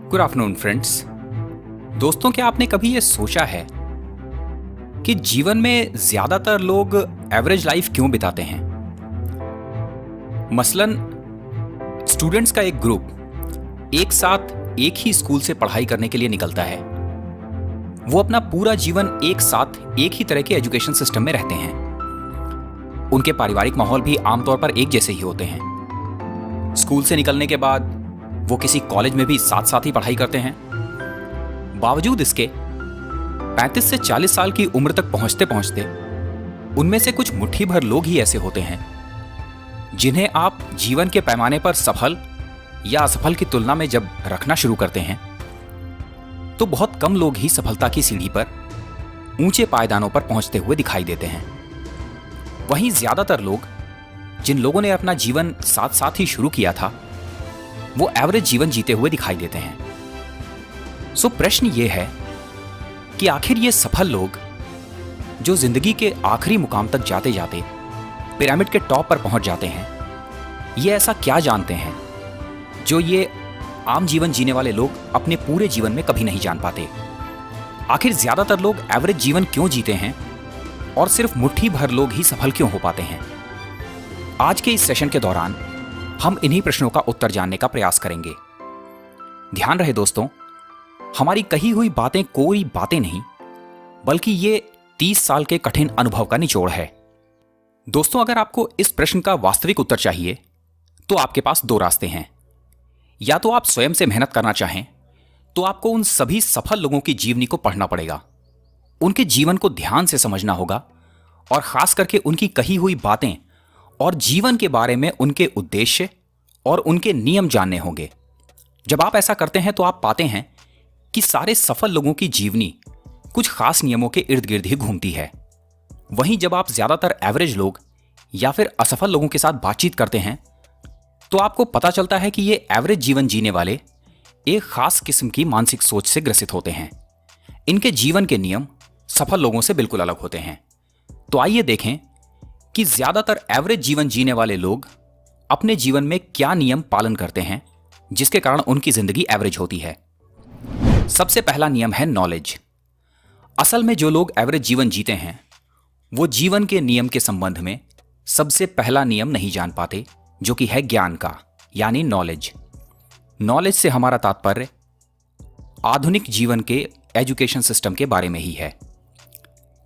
Good afternoon friends. दोस्तों, क्या आपने कभी ये सोचा है कि जीवन में ज्यादातर लोग एवरेज लाइफ क्यों बिताते हैं? मसलन स्टूडेंट्स का एक ग्रुप एक साथ एक ही स्कूल से पढ़ाई करने के लिए निकलता है। वो अपना पूरा जीवन एक साथ एक ही तरह के एजुकेशन सिस्टम में रहते हैं। उनके पारिवारिक माहौल भी आमतौर पर एक जैसे ही होते हैं। स्कूल से निकलने के बाद वो किसी कॉलेज में भी साथ साथ ही पढ़ाई करते हैं। बावजूद इसके 35 से 40 साल की उम्र तक पहुंचते पहुंचते उनमें से कुछ मुट्ठी भर लोग ही ऐसे होते हैं जिन्हें आप जीवन के पैमाने पर सफल या असफल की तुलना में जब रखना शुरू करते हैं तो बहुत कम लोग ही सफलता की सीढ़ी पर ऊंचे पायदानों पर पहुंचते हुए दिखाई देते हैं। वहीं ज्यादातर लोग, जिन लोगों ने अपना जीवन साथ साथ ही शुरू किया था, वो एवरेज जीवन जीते हुए दिखाई देते हैं। सो प्रश्न ये है कि आखिर ये सफल लोग जो जिंदगी के आखिरी मुकाम तक जाते जाते पिरामिड के टॉप पर पहुंच जाते हैं, ये ऐसा क्या जानते हैं जो ये आम जीवन जीने वाले लोग अपने पूरे जीवन में कभी नहीं जान पाते? आखिर ज्यादातर लोग एवरेज जीवन क्यों जीते हैं और सिर्फ मुट्ठी भर लोग ही सफल क्यों हो पाते हैं? आज के इस सेशन के दौरान हम इन्हीं प्रश्नों का उत्तर जानने का प्रयास करेंगे। ध्यान रहे दोस्तों, हमारी कही हुई बातें कोई बातें नहीं, बल्कि ये 30 साल के कठिन अनुभव का निचोड़ है। दोस्तों, अगर आपको इस प्रश्न का वास्तविक उत्तर चाहिए तो आपके पास दो रास्ते हैं। या तो आप स्वयं से मेहनत करना चाहें तो आपको उन सभी सफल लोगों की जीवनी को पढ़ना पड़ेगा, उनके जीवन को ध्यान से समझना होगा और खास करके उनकी कही हुई बातें और जीवन के बारे में उनके उद्देश्य और उनके नियम जानने होंगे। जब आप ऐसा करते हैं तो आप पाते हैं कि सारे सफल लोगों की जीवनी कुछ खास नियमों के इर्द गिर्द ही घूमती है। वहीं जब आप ज्यादातर एवरेज लोग या फिर असफल लोगों के साथ बातचीत करते हैं तो आपको पता चलता है कि ये एवरेज जीवन जीने वाले एक खास किस्म की मानसिक सोच से ग्रसित होते हैं। इनके जीवन के नियम सफल लोगों से बिल्कुल अलग होते हैं। तो आइए देखें कि ज्यादातर एवरेज जीवन जीने वाले लोग अपने जीवन में क्या नियम पालन करते हैं जिसके कारण उनकी जिंदगी एवरेज होती है। सबसे पहला नियम है नॉलेज। असल में जो लोग एवरेज जीवन जीते हैं वो जीवन के नियम के संबंध में सबसे पहला नियम नहीं जान पाते, जो कि है ज्ञान का, यानी नॉलेज। नॉलेज से हमारा तात्पर्य आधुनिक जीवन के एजुकेशन सिस्टम के बारे में ही है।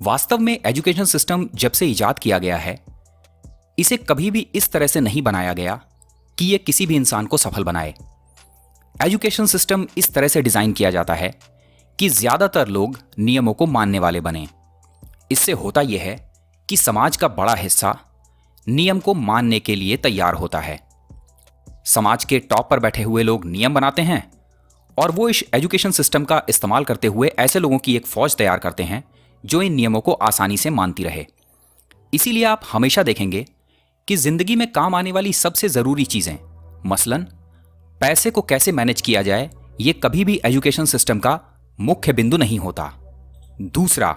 वास्तव में एजुकेशन सिस्टम जब से इजाद किया गया है, इसे कभी भी इस तरह से नहीं बनाया गया कि यह किसी भी इंसान को सफल बनाए। एजुकेशन सिस्टम इस तरह से डिजाइन किया जाता है कि ज्यादातर लोग नियमों को मानने वाले बने। इससे होता यह है कि समाज का बड़ा हिस्सा नियम को मानने के लिए तैयार होता है। समाज के टॉप पर बैठे हुए लोग नियम बनाते हैं और वो इस एजुकेशन सिस्टम का इस्तेमाल करते हुए ऐसे लोगों की एक फौज तैयार करते हैं जो इन नियमों को आसानी से मानती रहे। इसीलिए आप हमेशा देखेंगे कि जिंदगी में काम आने वाली सबसे जरूरी चीजें, मसलन पैसे को कैसे मैनेज किया जाए, ये कभी भी एजुकेशन सिस्टम का मुख्य बिंदु नहीं होता। दूसरा,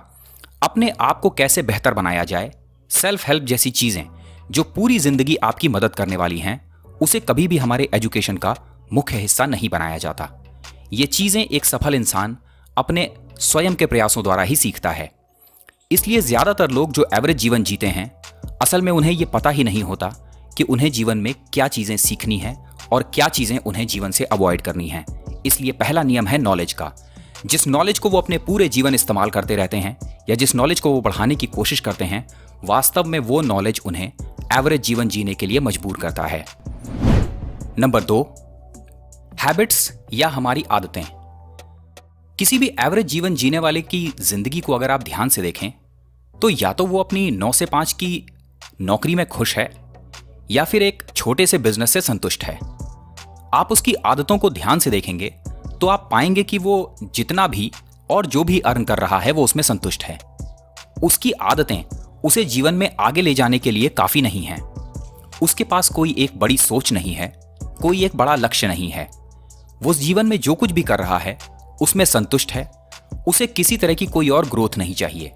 अपने आप को कैसे बेहतर बनाया जाए, सेल्फ हेल्प जैसी चीजें जो पूरी जिंदगी आपकी मदद करने वाली हैं, उसे कभी भी हमारे एजुकेशन का मुख्य हिस्सा नहीं बनाया जाता। ये चीजें एक सफल इंसान अपने स्वयं के प्रयासों द्वारा ही सीखता है। इसलिए ज्यादातर लोग जो एवरेज जीवन जीते हैं, असल में उन्हें यह पता ही नहीं होता कि उन्हें जीवन में क्या चीजें सीखनी है और क्या चीजें उन्हें जीवन से अवॉइड करनी है। इसलिए पहला नियम है नॉलेज का। जिस नॉलेज को वो अपने पूरे जीवन इस्तेमाल करते रहते हैं या जिस नॉलेज को वो बढ़ाने की कोशिश करते हैं, वास्तव में वो नॉलेज उन्हें एवरेज जीवन जीने के लिए मजबूर करता है। नंबर 2, हैबिट्स या हमारी आदतें। किसी भी एवरेज जीवन जीने वाले की जिंदगी को अगर आप ध्यान से देखें तो या तो वो अपनी 9 से 5 की नौकरी में खुश है या फिर एक छोटे से बिजनेस से संतुष्ट है। आप उसकी आदतों को ध्यान से देखेंगे तो आप पाएंगे कि वो जितना भी और जो भी अर्न कर रहा है वो उसमें संतुष्ट है। उसकी आदतें उसे जीवन में आगे ले जाने के लिए काफी नहीं हैं। उसके पास कोई एक बड़ी सोच नहीं है, कोई एक बड़ा लक्ष्य नहीं है। वो जीवन में जो कुछ भी कर रहा है उसमें संतुष्ट है। उसे किसी तरह की कोई और ग्रोथ नहीं चाहिए।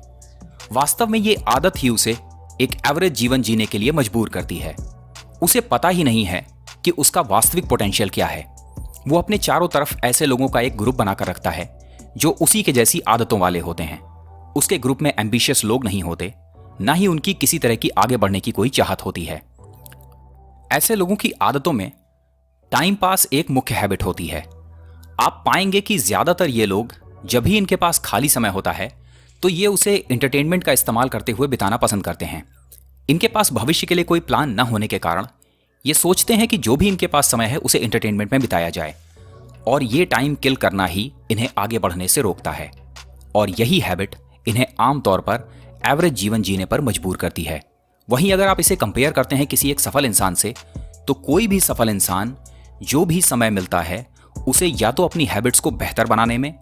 वास्तव में ये आदत ही उसे एक एवरेज जीवन जीने के लिए मजबूर करती है। उसे पता ही नहीं है कि उसका वास्तविक पोटेंशियल क्या है। वो अपने चारों तरफ ऐसे लोगों का एक ग्रुप बनाकर रखता है जो उसी के जैसी आदतों वाले होते हैं। उसके ग्रुप में एम्बिशियस लोग नहीं होते, ना ही उनकी किसी तरह की आगे बढ़ने की कोई चाहत होती है। ऐसे लोगों की आदतों में टाइम पास एक मुख्य हैबिट होती है। आप पाएंगे कि ज्यादातर ये लोग जब भी इनके पास खाली समय होता है तो ये उसे एंटरटेनमेंट का इस्तेमाल करते हुए बिताना पसंद करते हैं। इनके पास भविष्य के लिए कोई प्लान न होने के कारण ये सोचते हैं कि जो भी इनके पास समय है उसे एंटरटेनमेंट में बिताया जाए, और ये टाइम किल करना ही इन्हें आगे बढ़ने से रोकता है। और यही हैबिट इन्हें आमतौर पर एवरेज जीवन जीने पर मजबूर करती है। वहीं अगर आप इसे कंपेयर करते हैं किसी एक सफल इंसान से, तो कोई भी सफल इंसान जो भी समय मिलता है उसे या तो अपनी हैबिट्स को बेहतर बनाने में,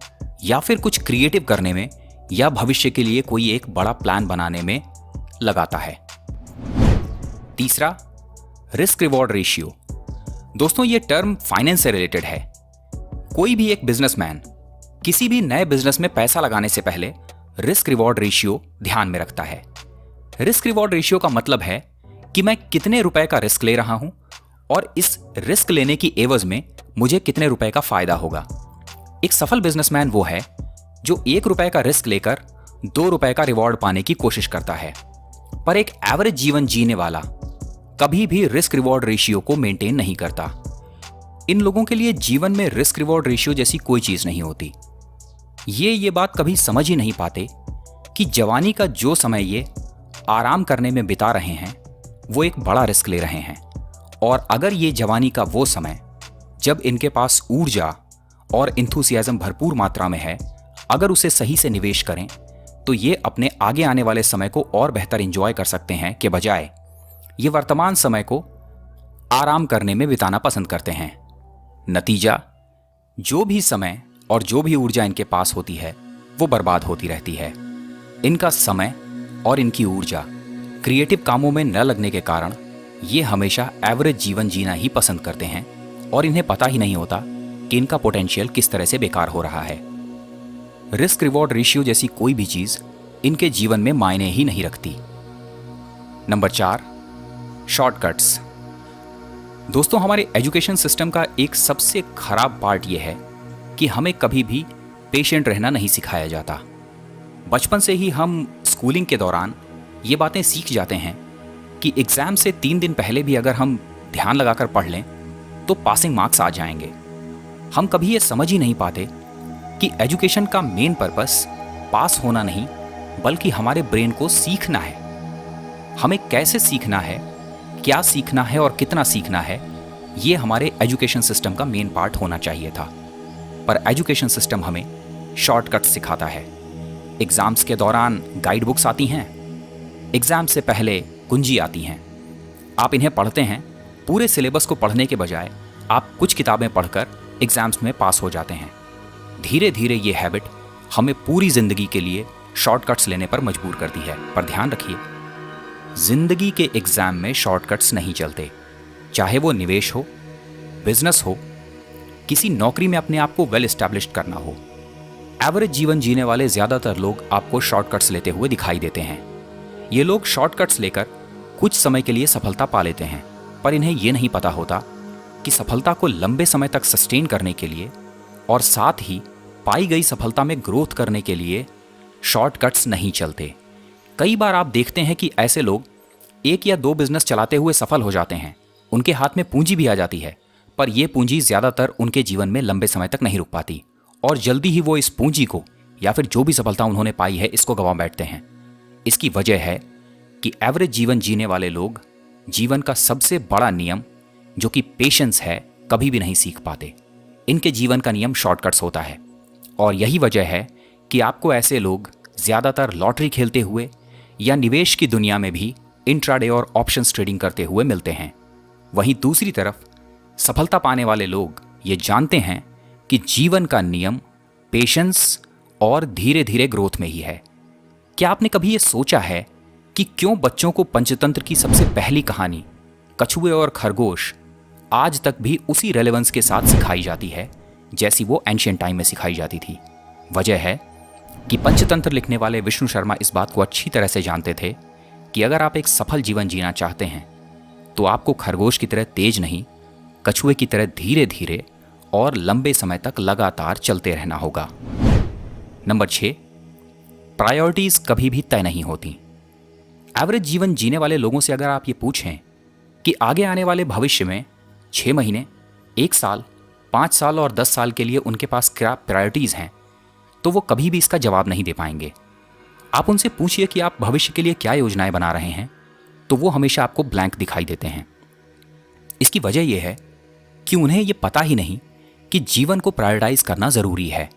या फिर कुछ क्रिएटिव करने में, या भविष्य के लिए कोई एक बड़ा प्लान बनाने में लगाता है। तीसरा, रिस्क रिवॉर्ड रेशियो। दोस्तों, ये टर्म फाइनेंस से रिलेटेड है। कोई भी एक बिजनेसमैन किसी भी नए बिजनेस में पैसा लगाने से पहले रिस्क रिवॉर्ड रेशियो ध्यान में रखता है। रिस्क रिवॉर्ड रेशियो का मतलब है कि मैं कितने रुपए का रिस्क ले रहा हूं और इस रिस्क लेने की एवज में मुझे कितने रुपए का फायदा होगा। एक सफल बिजनेसमैन वो है जो 1 रुपए का रिस्क लेकर 2 रुपए का रिवॉर्ड पाने की कोशिश करता है। पर एक एवरेज जीवन जीने वाला कभी भी रिस्क रिवॉर्ड रेशियो को मेंटेन नहीं करता। इन लोगों के लिए जीवन में रिस्क रिवॉर्ड रेशियो जैसी कोई चीज नहीं होती। ये बात कभी समझ ही नहीं पाते कि जवानी का जो समय ये आराम करने में बिता रहे हैं वो एक बड़ा रिस्क ले रहे हैं, और अगर ये जवानी का वो समय जब इनके पास ऊर्जा और इंथुसियाज्म भरपूर मात्रा में है, अगर उसे सही से निवेश करें तो ये अपने आगे आने वाले समय को और बेहतर एंजॉय कर सकते हैं के बजाय ये वर्तमान समय को आराम करने में बिताना पसंद करते हैं। नतीजा, जो भी समय और जो भी ऊर्जा इनके पास होती है वो बर्बाद होती रहती है। इनका समय और इनकी ऊर्जा क्रिएटिव कामों में न लगने के कारण ये हमेशा एवरेज जीवन जीना ही पसंद करते हैं, और इन्हें पता ही नहीं होता कि इनका पोटेंशियल किस तरह से बेकार हो रहा है। रिस्क रिवॉर्ड रेशियो जैसी कोई भी चीज इनके जीवन में मायने ही नहीं रखती। Number 4, shortcuts. दोस्तों, हमारे एजुकेशन सिस्टम का एक सबसे खराब पार्ट यह है कि हमें कभी भी पेशेंट रहना नहीं सिखाया जाता। बचपन से ही हम स्कूलिंग के दौरान ये बातें सीख जाते हैं कि एग्जाम से 3 दिन पहले भी अगर हम ध्यान लगाकर पढ़ लें तो पासिंग मार्क्स आ जाएंगे। हम कभी ये समझ ही नहीं पाते कि एजुकेशन का मेन पर्पस पास होना नहीं, बल्कि हमारे ब्रेन को सीखना है। हमें कैसे सीखना है, क्या सीखना है और कितना सीखना है, ये हमारे एजुकेशन सिस्टम का मेन पार्ट होना चाहिए था। पर एजुकेशन सिस्टम हमें शॉर्टकट सिखाता है। एग्जाम्स के दौरान गाइड बुक्स आती हैं, एग्जाम से पहले कुंजी आती हैं। आप इन्हें पढ़ते हैं, पूरे सिलेबस को पढ़ने के बजाय आप कुछ किताबें पढ़कर एग्जाम्स में पास हो जाते हैं। धीरे धीरे ये हैबिट हमें पूरी जिंदगी के लिए शॉर्टकट्स लेने पर मजबूर करती है। पर ध्यान रखिए, जिंदगी के एग्जाम में शॉर्टकट्स नहीं चलते। चाहे वो निवेश हो, बिजनेस हो, किसी नौकरी में अपने आप को वेल एस्टैब्लिश्ड करना हो, एवरेज जीवन जीने वाले ज्यादातर लोग आपको शॉर्टकट्स लेते हुए दिखाई देते हैं। ये लोग शॉर्टकट्स लेकर कुछ समय के लिए सफलता पा लेते हैं, पर इन्हें यह नहीं पता होता कि सफलता को लंबे समय तक सस्टेन करने के लिए और साथ ही पाई गई सफलता में ग्रोथ करने के लिए शॉर्टकट्स नहीं चलते। कई बार आप देखते हैं कि ऐसे लोग 1 या 2 बिजनेस चलाते हुए सफल हो जाते हैं, उनके हाथ में पूंजी भी आ जाती है, पर यह पूंजी ज्यादातर उनके जीवन में लंबे समय तक नहीं रुक पाती, और जल्दी ही वो इस पूंजी को या फिर जो भी सफलता उन्होंने पाई है इसको गंवा बैठते हैं। इसकी वजह है कि एवरेज जीवन जीने वाले लोग जीवन का सबसे बड़ा नियम, जो कि पेशेंस है, कभी भी नहीं सीख पाते। इनके जीवन का नियम शॉर्टकट्स होता है, और यही वजह है कि आपको ऐसे लोग ज्यादातर लॉटरी खेलते हुए या निवेश की दुनिया में भी इंट्राडे और ऑप्शंस ट्रेडिंग करते हुए मिलते हैं। वहीं दूसरी तरफ सफलता पाने वाले लोग ये जानते हैं कि जीवन का नियम पेशेंस और धीरे धीरे ग्रोथ में ही है। क्या आपने कभी ये सोचा है कि क्यों बच्चों को पंचतंत्र की सबसे पहली कहानी कछुए और खरगोश आज तक भी उसी रेलेवेंस के साथ सिखाई जाती है जैसी वो एंशिएंट टाइम में सिखाई जाती थी? वजह है कि पंचतंत्र लिखने वाले विष्णु शर्मा इस बात को अच्छी तरह से जानते थे कि अगर आप एक सफल जीवन जीना चाहते हैं तो आपको खरगोश की तरह तेज नहीं, कछुए की तरह धीरे धीरे और लंबे समय तक लगातार चलते रहना होगा। नंबर 6, प्रायोरिटीज कभी भी तय नहीं होती। एवरेज जीवन जीने वाले लोगों से अगर आप ये पूछें कि आगे आने वाले भविष्य में 6 महीने, 1 साल, 5 साल और 10 साल के लिए उनके पास क्या प्रायोरिटीज हैं, तो वो कभी भी इसका जवाब नहीं दे पाएंगे। आप उनसे पूछिए कि आप भविष्य के लिए क्या योजनाएं बना रहे हैं, तो वो हमेशा आपको ब्लैंक दिखाई देते हैं। इसकी वजह यह है कि उन्हें यह पता ही नहीं कि जीवन को प्रायोरिटाइज करना जरूरी है।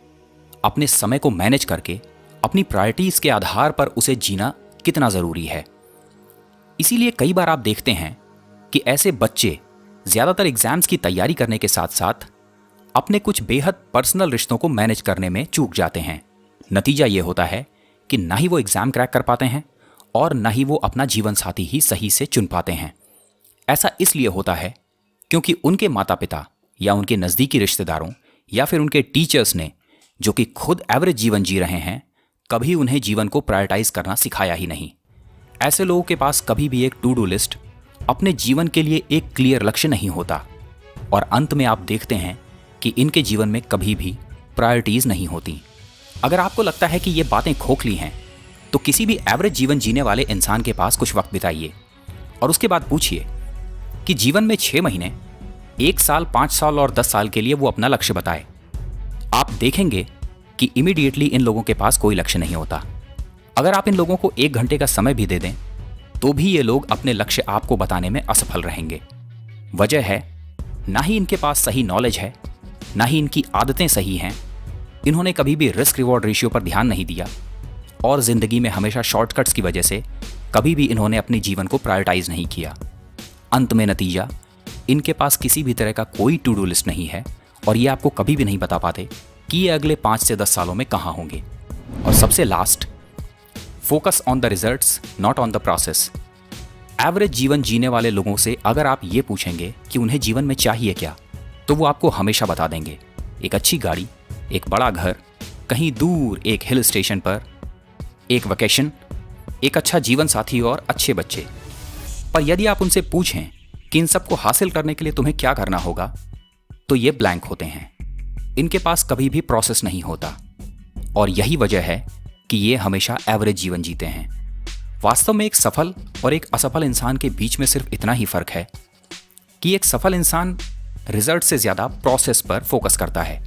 अपने समय को मैनेज करके अपनी प्रायोरिटीज के आधार पर उसे जीना कितना जरूरी है। इसीलिए कई बार आप देखते हैं कि ऐसे बच्चे ज्यादातर एग्जाम्स की तैयारी करने के साथ साथ अपने कुछ बेहद पर्सनल रिश्तों को मैनेज करने में चूक जाते हैं। नतीजा यह होता है कि ना ही वो एग्जाम क्रैक कर पाते हैं और ना ही वो अपना जीवन साथी ही सही से चुन पाते हैं। ऐसा इसलिए होता है क्योंकि उनके माता पिता या उनके नज़दीकी रिश्तेदारों या फिर उनके टीचर्स ने, जो कि खुद एवरेज जीवन जी रहे हैं, कभी उन्हें जीवन को प्रायोरिटाइज करना सिखाया ही नहीं। ऐसे लोगों के पास कभी भी एक टू डू लिस्ट, अपने जीवन के लिए एक क्लियर लक्ष्य नहीं होता और अंत में आप देखते हैं कि इनके जीवन में कभी भी प्रायोरिटीज नहीं होती। अगर आपको लगता है कि ये बातें खोखली हैं, तो किसी भी एवरेज जीवन जीने वाले इंसान के पास कुछ वक्त बिताइए और उसके बाद पूछिए कि जीवन में 6 महीने, 1 साल, 5 साल और 10 साल के लिए वो अपना लक्ष्य बताए। आप देखेंगे कि इमीडिएटली इन लोगों के पास कोई लक्ष्य नहीं होता। अगर आप इन लोगों को 1 घंटे का समय भी दे दें तो भी ये लोग अपने लक्ष्य आपको बताने में असफल रहेंगे। वजह है, ना ही इनके पास सही नॉलेज है, ना ही इनकी आदतें सही हैं, इन्होंने कभी भी रिस्क रिवॉर्ड रेशियो पर ध्यान नहीं दिया और जिंदगी में हमेशा शॉर्टकट्स की वजह से कभी भी इन्होंने अपने जीवन को प्रायोरिटाइज नहीं किया। अंत में नतीजा, इनके पास किसी भी तरह का कोई टू डू लिस्ट नहीं है और ये आपको कभी भी नहीं बता पाते कि ये अगले 5 से 10 सालों में कहाँ होंगे। और सबसे last, focus on the results not on the process. Average जीवन जीने वाले लोगों से अगर आप ये पूछेंगे कि उन्हें जीवन में चाहिए क्या, तो वो आपको हमेशा बता देंगे एक अच्छी गाड़ी, एक बड़ा घर, कहीं दूर एक हिल स्टेशन पर एक वेकेशन, एक अच्छा जीवन साथी और अच्छे बच्चे। पर यदि आप उनसे पूछें कि इन सबको हासिल करने के लिए तुम्हें क्या करना होगा, तो ये ब्लैंक होते हैं। इनके पास कभी भी प्रोसेस नहीं होता और यही वजह है कि ये हमेशा एवरेज जीवन जीते हैं। वास्तव में एक सफल और एक असफल इंसान के बीच में सिर्फ इतना ही फर्क है कि एक सफल इंसान रिजल्ट से ज्यादा प्रोसेस पर फोकस करता है,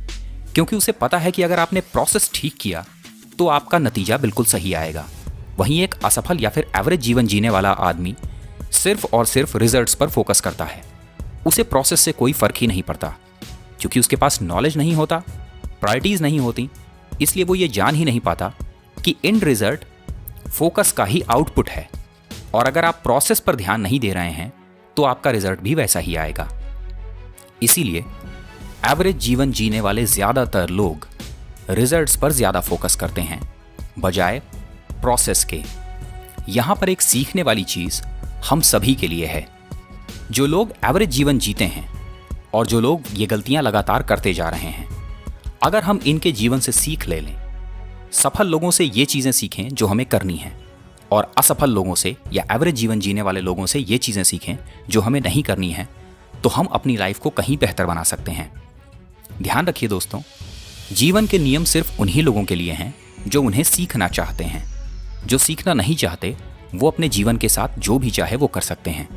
क्योंकि उसे पता है कि अगर आपने प्रोसेस ठीक किया तो आपका नतीजा बिल्कुल सही आएगा। वहीं एक असफल या फिर एवरेज जीवन जीने वाला आदमी सिर्फ और सिर्फ रिजल्ट्स पर फोकस करता है। उसे प्रोसेस से कोई फर्क ही नहीं पड़ता, क्योंकि उसके पास नॉलेज नहीं होता, प्रायोरिटीज नहीं होती, इसलिए वो ये जान ही नहीं पाता कि एंड रिजल्ट फोकस का ही आउटपुट है और अगर आप प्रोसेस पर ध्यान नहीं दे रहे हैं तो आपका रिजल्ट भी वैसा ही आएगा। इसीलिए एवरेज जीवन जीने वाले ज्यादातर लोग रिजल्ट्स पर ज्यादा फोकस करते हैं बजाय प्रोसेस के। यहां पर एक सीखने वाली चीज हम सभी के लिए है। जो लोग एवरेज जीवन जीते हैं और जो लोग ये गलतियां लगातार करते जा रहे हैं, अगर हम इनके जीवन से सीख ले लें, सफल लोगों से ये चीजें सीखें जो हमें करनी है और असफल लोगों से या एवरेज जीवन जीने वाले लोगों से ये चीजें सीखें जो हमें नहीं करनी है, तो हम अपनी लाइफ को कहीं बेहतर बना सकते हैं। ध्यान रखिए दोस्तों, जीवन के नियम सिर्फ उन्हीं लोगों के लिए हैं जो उन्हें सीखना चाहते हैं। जो सीखना नहीं चाहते वो अपने जीवन के साथ जो भी चाहे वो कर सकते हैं।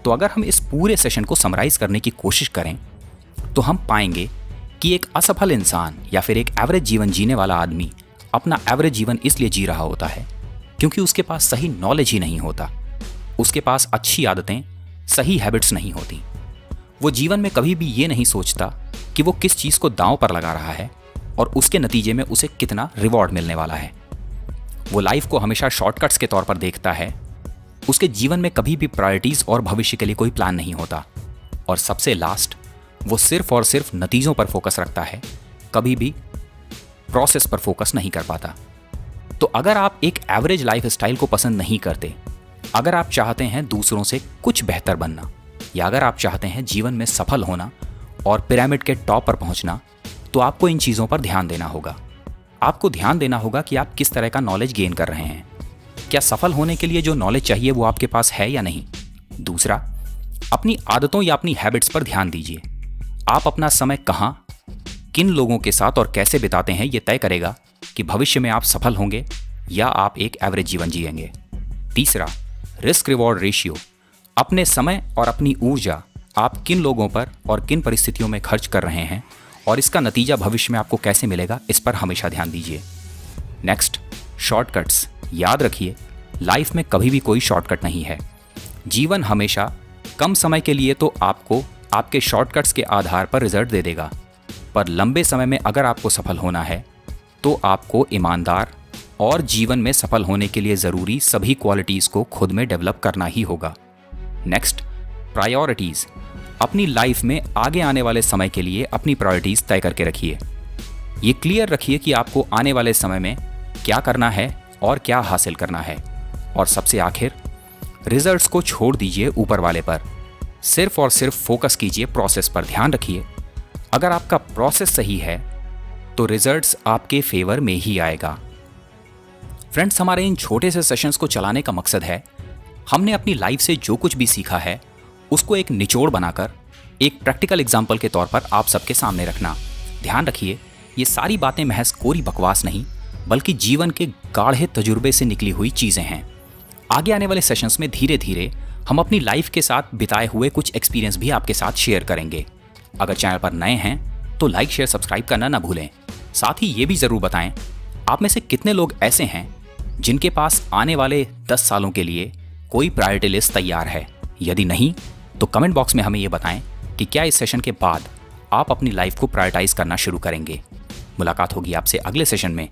तो अगर हम इस पूरे सेशन को समराइज करने की कोशिश करें तो हम पाएंगे कि एक असफल इंसान या फिर एक एवरेज जीवन जीने वाला आदमी अपना एवरेज जीवन इसलिए जी रहा होता है क्योंकि उसके पास सही नॉलेज ही नहीं होता, उसके पास अच्छी आदतें, सही हैबिट्स नहीं होती। वो जीवन में कभी भी ये नहीं सोचता कि वो किस चीज़ को दांव पर लगा रहा है और उसके नतीजे में उसे कितना रिवॉर्ड मिलने वाला है। वो लाइफ को हमेशा शॉर्टकट्स के तौर पर देखता है। उसके जीवन में कभी भी प्रायोरिटीज और भविष्य के लिए कोई प्लान नहीं होता। और सबसे लास्ट, वो सिर्फ और सिर्फ नतीजों पर फोकस रखता है, कभी भी प्रोसेस पर फोकस नहीं कर पाता। तो अगर आप एक एवरेज लाइफ स्टाइल को पसंद नहीं करते, अगर आप चाहते हैं दूसरों से कुछ बेहतर बनना, या अगर आप चाहते हैं जीवन में सफल होना और पिरामिड के टॉप पर पहुंचना, तो आपको इन चीज़ों पर ध्यान देना होगा। आपको ध्यान देना होगा कि आप किस तरह का नॉलेज गेन कर रहे हैं। क्या सफल होने के लिए जो नॉलेज चाहिए वो आपके पास है या नहीं। दूसरा, अपनी आदतों या अपनी हैबिट्स पर ध्यान दीजिए। आप अपना समय कहाँ किन लोगों के साथ और कैसे बिताते हैं ये तय करेगा कि भविष्य में आप सफल होंगे या आप एक एवरेज जीवन जिएंगे। तीसरा, रिस्क रिवॉर्ड रेशियो। अपने समय और अपनी ऊर्जा आप किन लोगों पर और किन परिस्थितियों में खर्च कर रहे हैं और इसका नतीजा भविष्य में आपको कैसे मिलेगा, इस पर हमेशा ध्यान दीजिए। Next, shortcuts. याद रखिए, लाइफ में कभी भी कोई शॉर्टकट नहीं है। जीवन हमेशा कम समय के लिए तो आपको आपके शॉर्टकट्स के आधार पर रिजल्ट दे देगा, पर लंबे समय में अगर आपको सफल होना है तो आपको ईमानदार और जीवन में सफल होने के लिए ज़रूरी सभी क्वालिटीज़ को खुद में डेवलप करना ही होगा। Next, priorities. अपनी लाइफ में आगे आने वाले समय के लिए अपनी प्रायोरिटीज़ तय करके रखिए। ये क्लियर रखिए कि आपको आने वाले समय में क्या करना है और क्या हासिल करना है। और सबसे आखिर, रिजल्ट्स को छोड़ दीजिए ऊपर वाले पर, सिर्फ और सिर्फ फोकस कीजिए प्रोसेस पर। ध्यान रखिए, अगर आपका प्रोसेस सही है तो रिजल्ट्स आपके फेवर में ही आएगा। फ्रेंड्स, हमारे इन छोटे से सेशंस को चलाने का मकसद है हमने अपनी लाइफ से जो कुछ भी सीखा है उसको एक निचोड़ बनाकर एक प्रैक्टिकल एग्जाम्पल के तौर पर आप सबके सामने रखना। ध्यान रखिए, ये सारी बातें महज कोरी बकवास नहीं बल्कि जीवन के गाढ़े तजुर्बे से निकली हुई चीज़ें हैं। आगे आने वाले सेशंस में धीरे धीरे हम अपनी लाइफ के साथ बिताए हुए कुछ एक्सपीरियंस भी आपके साथ शेयर करेंगे। अगर चैनल पर नए हैं तो लाइक शेयर सब्सक्राइब करना ना भूलें। साथ ही ये भी ज़रूर बताएं आप में से कितने लोग ऐसे हैं जिनके पास आने वाले 10 सालों के लिए कोई प्रायोरिटी लिस्ट तैयार है। यदि नहीं तो कमेंट बॉक्स में हमें ये बताएं कि क्या इस सेशन के बाद आप अपनी लाइफ को प्रायोरिटाइज करना शुरू करेंगे। मुलाकात होगी आपसे अगले सेशन में।